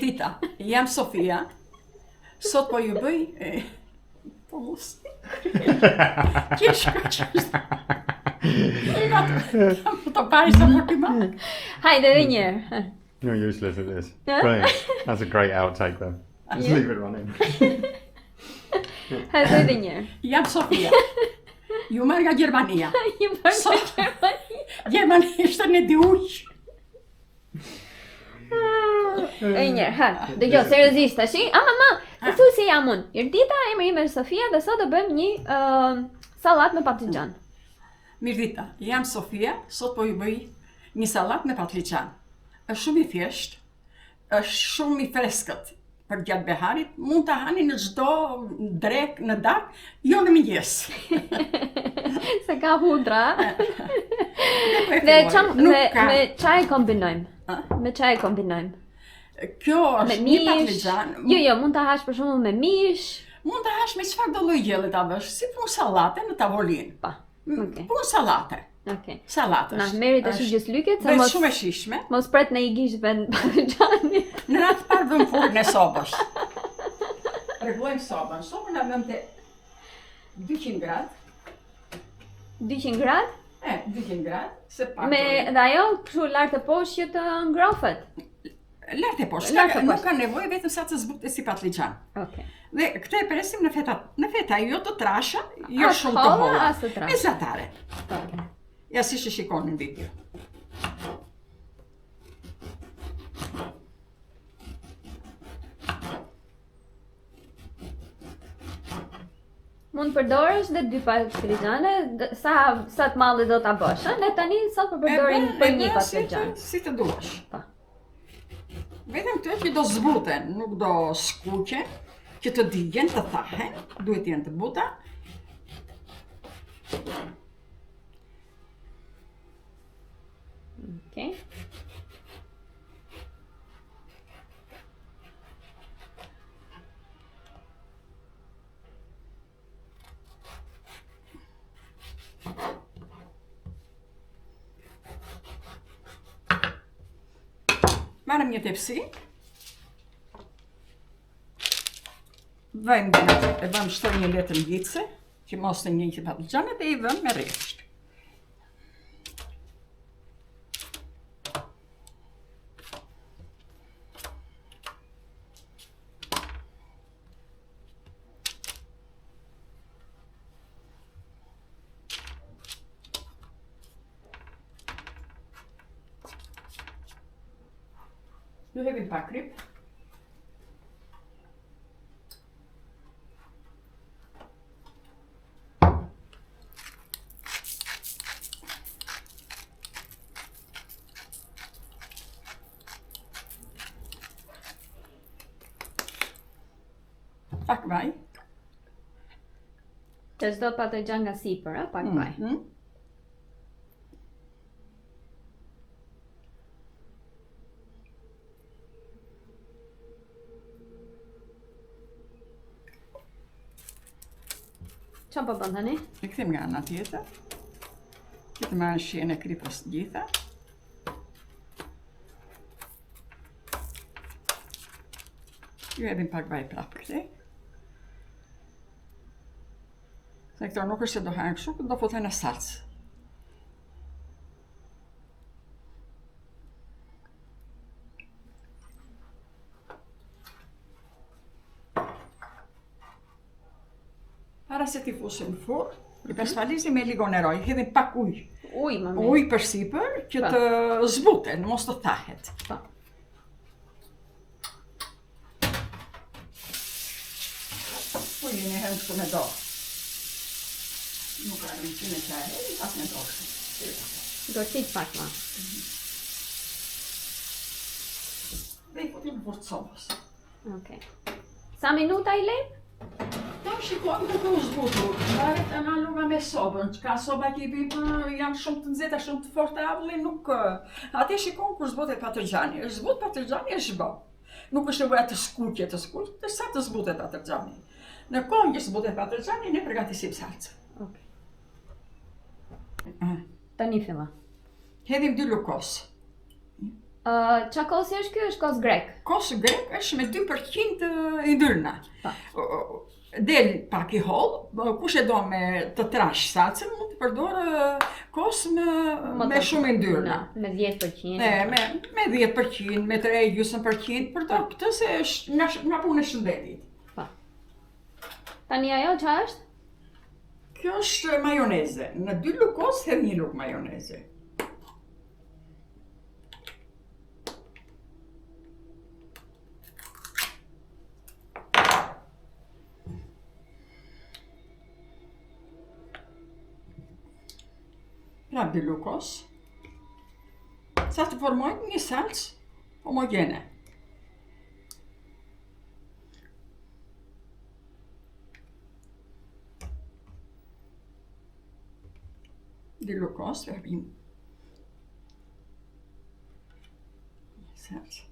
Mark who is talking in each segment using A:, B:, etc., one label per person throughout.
A: Mirdita, jam Sofia. Sot po ju bëj... Po mos... Të pari sa për t'i marrë.
B: Hajde edhe një herë.
C: You're useless at this. Brilliant. That's a great outtake though. Just leave it running.
B: Hajde edhe një herë.
A: Jam Sofia. Ju marrë nga Gjermania.
B: Ju marrë nga Gjermania.
A: Gjermania ishte në di uq.
B: E një herë, ha. Dëgjoj, seriozisht tash. Mama, thu si jam unë. Mirdita, emri im është Sofia dhe sot do bëjmë një sallat me patlıcan.
A: Mirdita, jam Sofia, sot po ju bëj një sallat me patlıcan. Është shumë i thjeshtë, është shumë i freskët për gjatë beharit, mund ta hani në çdo drek në darkë, jo në mëngjes.
B: Se ka hudra. Dhe me çaj kombinojmë. Me çaj kombinojmë.
A: Kjo është një patlıcan.
B: Jo, mund ta hash për shembull me mish.
A: Mund ta hash me çfarë do lloj gjelle ta bësh, si pun sallate në tavolinë.
B: Pa. Okay.
A: Pun sallate.
B: Okay.
A: Sallatës.
B: Na merri tash gjys lyket se
A: mos shumë e shishme.
B: Mos pret në i gishve në patlıcanit.
A: Në atë parë vëm furrën e sobës. Rregullojmë sobën. Sobën na vëm te 200 gradë.
B: 200 gradë?
A: 200 gradë, se pak.
B: Me dhe ajo kështu lart e poshtë që të ngrofet.
A: Lart e poshtë. Nuk ka nevojë vetëm sa të zbutet si patlıcan.
B: Okej.
A: Dhe këtë e presim në feta jo të trasha, jo shumë të holla. Mesatare.
B: Okej.
A: Ja si që shikoni në video.
B: Mund përdorësh dhe 2 patlıcane, sa të malli do ta bësh, ne tani sot përdorim për një patlıcan.
A: Si të duash.
B: Po.
A: Vetëm këto që do zbuten, nuk do skuqen, që të digjen, të thahen, duhet jenë të buta.
B: Okay.
A: Marrëm një tepsi. Vëmë shtoj një letër gjitse, që mos të njëjtë patlıcanet dhe i vëmë me rresht. Nu hedhim pak kryp. Pak vaj.
B: Të çdo patlıcan nga sipër, pak vaj. Qa po bën tani?
A: E kthim nga ana tjetër. Që të marrë shijen e krypës të gjitha. Ju edhim pak vaj prapë këtej. Se këto nuk është se do hanë kështu, do futen në salcë. Para se t'i fusim në furrë, i persvalizim me ligoneroj, hedhim pak ujë.
B: Ujë, mami.
A: Ujë përsipër që të zbuten, mos të thahet.
B: Po.
A: Ujë një herë kështu me dorë. Nuk arrim që me qaj, pas me dorë.
B: Dorësit pak ma.
A: Dhe i futim në furrë të sobës.
B: Okej. Sa minuta i lejmë?
A: Do shikojmë duke u zbutur, varet analoga me sobën, ka soba që i bëjmë janë shumë të nxehta, shumë të forta, nuk... Ate shikojmë kur zbutet patlıcani, është zbut patlıcani është bë. Nuk është nevoja të skuqet, të sa të zbutet patlıcani. Në kohën që zbutet patlıcani, ne përgatisim salcën.
B: Okej. Tani filla.
A: Hedhim 2 lukos.
B: Qa kosi është ky? Është kos grek.
A: Kos grek është me 2% yndyrna. Del pak i holl, kush e do me të trash salcën, mund të përdorë kos me shumë yndyrna.
B: Me 10%.
A: Me 10%, me 3% përdor këtë se është nga punë e shëndetit.
B: Tani ajo qa është?
A: Kjo është majoneze. Në 2 lugë kos hedh 1 lugë majoneze. Pra 2 lugë kos. Sa të formojnë një salcë homogene. Di lukos, verbim salcë.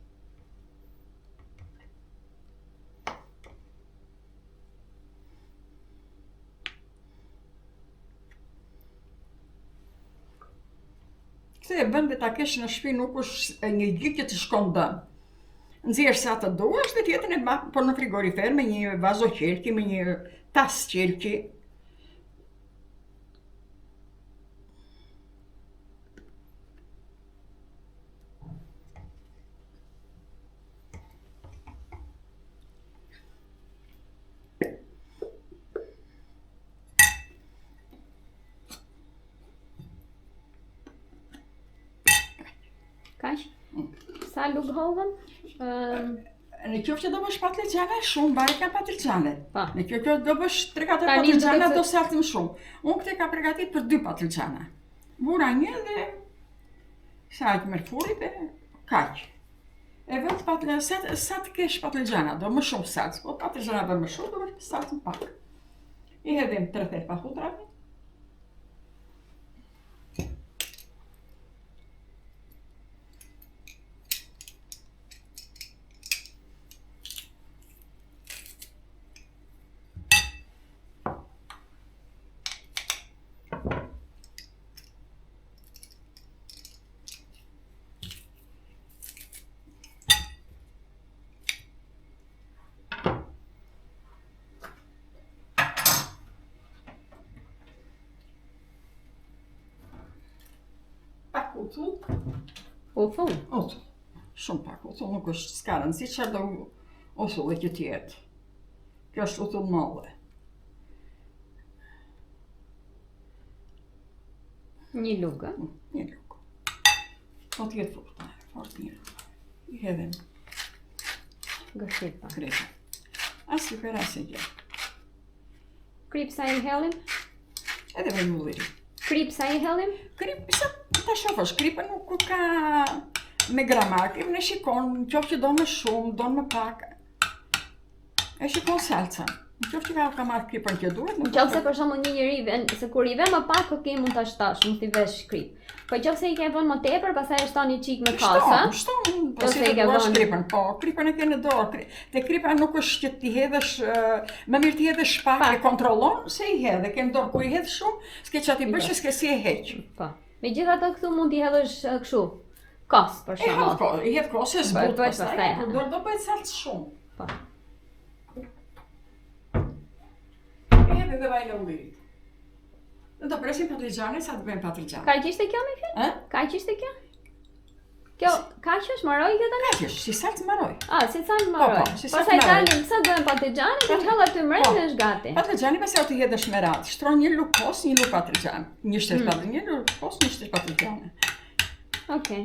A: Këtë e bën dhe ta kesh në shtëpi nuk është një gjë që të shkon dëm. Nxjerr sa të duash dhe tjetrin e bën por në frigorifer me një vazo qelki, me një tas qelki.
B: Kaq? Sa lugë hovën?
A: Në qoftë që do bësh patlıcanë shumë, bare ka patlıcanë. Në qoftë që do bësh 3-4
B: Tani
A: patlıcanë,
B: duket
A: do saltim shumë. Unë këtë ka përgatit për 2 patlıcanë. Vura një dhe shaq mërkurit dhe kaq. E vetë sa të kesh patlıcanë, do më shumë salcë, po patlıcanë do më shumë, do bësh salcën pak. I hedhim 3 thelpa hudrave.
B: Uthull?
A: Uthull. Shumë pak uthull, nuk është s'ka rëndësi çfarë do uthull që të jetë. Kjo është uthull molle.
B: 1 lugë.
A: 1 lugë. Po të jetë fort mirë. I hedhim
B: Gëshipa.
A: kripë. As i për as e gjë.
B: Krip sa i hellim?
A: Edhe me mulliri.
B: Krip sa i hellim?
A: Kripë, sa ta shofësh, kripë nuk ka me gramar, kripë në shikon, në qoftë që do më shumë, do më pak. E shikon salca. Në qoftë që ka marrë kripën që duhet,
B: Në qoftë se për shembull një njeri vjen, se kur i vjen më pak, ok, mund ta shtash, mund t'i vesh krip. Po qoftë se i ke vënë më tepër, pastaj e shton një çik me kasa.
A: Shton, po si të duash kripën, po kripën e ke në dorë. Te kripa nuk është që ti hedhësh, më mirë ti hedhësh pak, e kontrollon se i hedh, ke në dorë, kur i hedh shumë, s'ke çati bësh, s'ke si e heq.
B: Po. Megjithatë këtu mund t'i hedhësh kështu. Kos për shembull.
A: I hedh kos e zbut pastaj, kur do bëhet salcë shumë.
B: Po.
A: E hedh edhe vaj në ullirit. Do presim patlıcanën sa të bëjmë patlıcan.
B: Kaq ishte kjo me kjo? Kaq ishte kjo? Kjo kaq është maroj kjo tani?
A: Kaq është, si salcë maroj.
B: Si salcë maroj. Pastaj dalim sa bëjmë patlıcanin, të hell aty mbrenda dhe është gati.
A: Patlıcani pastaj ti hedhësh me radhë. Shtron 1 lugë kos, 1 lugë patlıcan. Një shtet patlıcan, 1 lugë kos, 1 shtet patlıcan.
B: Okej.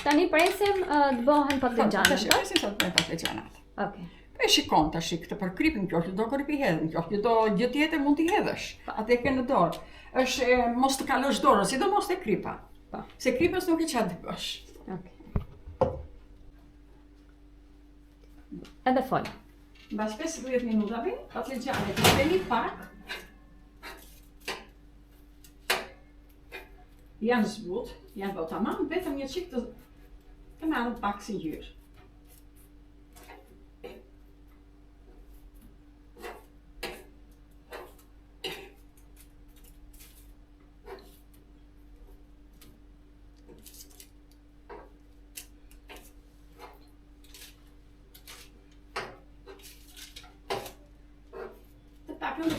B: Tani presim të bëhen patlıcanët.
A: Presim sa të bëjmë patlıcanat.
B: Okej.
A: E shikon tash këtë për kripin, qoftë do krip i hedh, qoftë do gjë tjetër mund t'i hedhësh. Atë ke në dorë. Është mos të kalosh dorën, sidomos te kripa.
B: Po.
A: Se kripës nuk e çat bësh.
B: Okej. Edhe fol.
A: Mbas 15 minutave, patlıcanët i veni pak. Janë zbut, janë po tamam, vetëm një çik të marrë pak si gjyrë.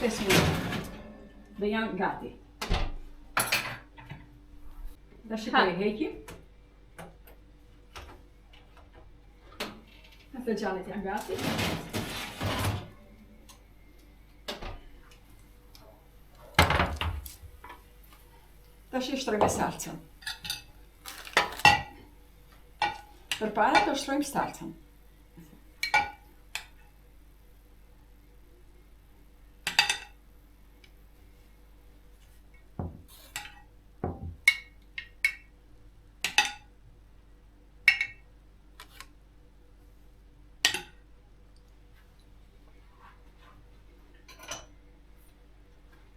A: 5 minuta. Dhe janë gati. Dhe shikoj heqim. Patlıcanët janë gati. Tash i shtrojmë salcën. Përpara të shtrojmë salcën.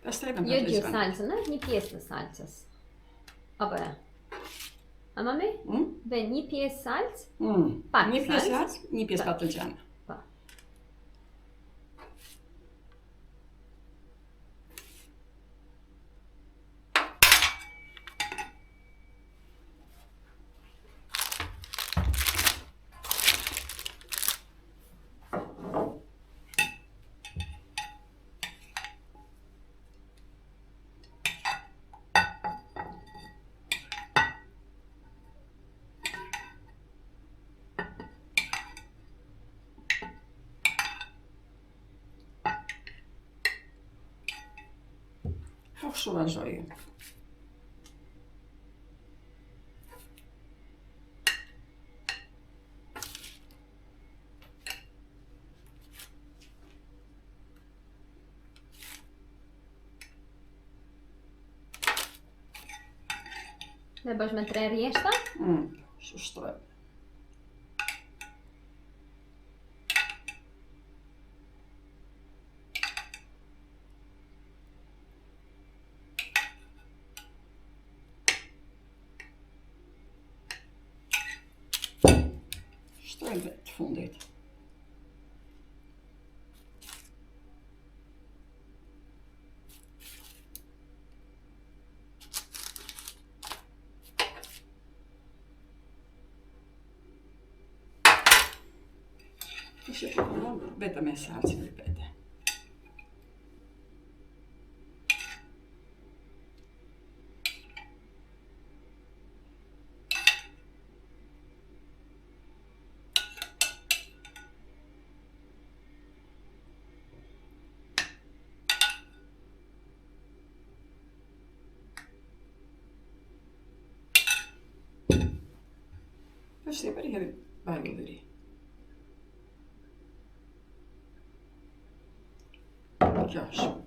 A: Pastaj
B: Jo gjithë salcën, një pjesë të salcës. Apo e? A mami? Dhe një pjesë salcë? Pak
A: Një pjesë
B: salcë?
A: salcë, një pjesë patlıcan.
B: Po.
A: Kështu vazhdoj.
B: Dhe bësh me 3 rjeshta?
A: Kështu shtroj. Shtroj të fundit. Vetëm me salcë ripete. Pastaj për barullëri. Gjash.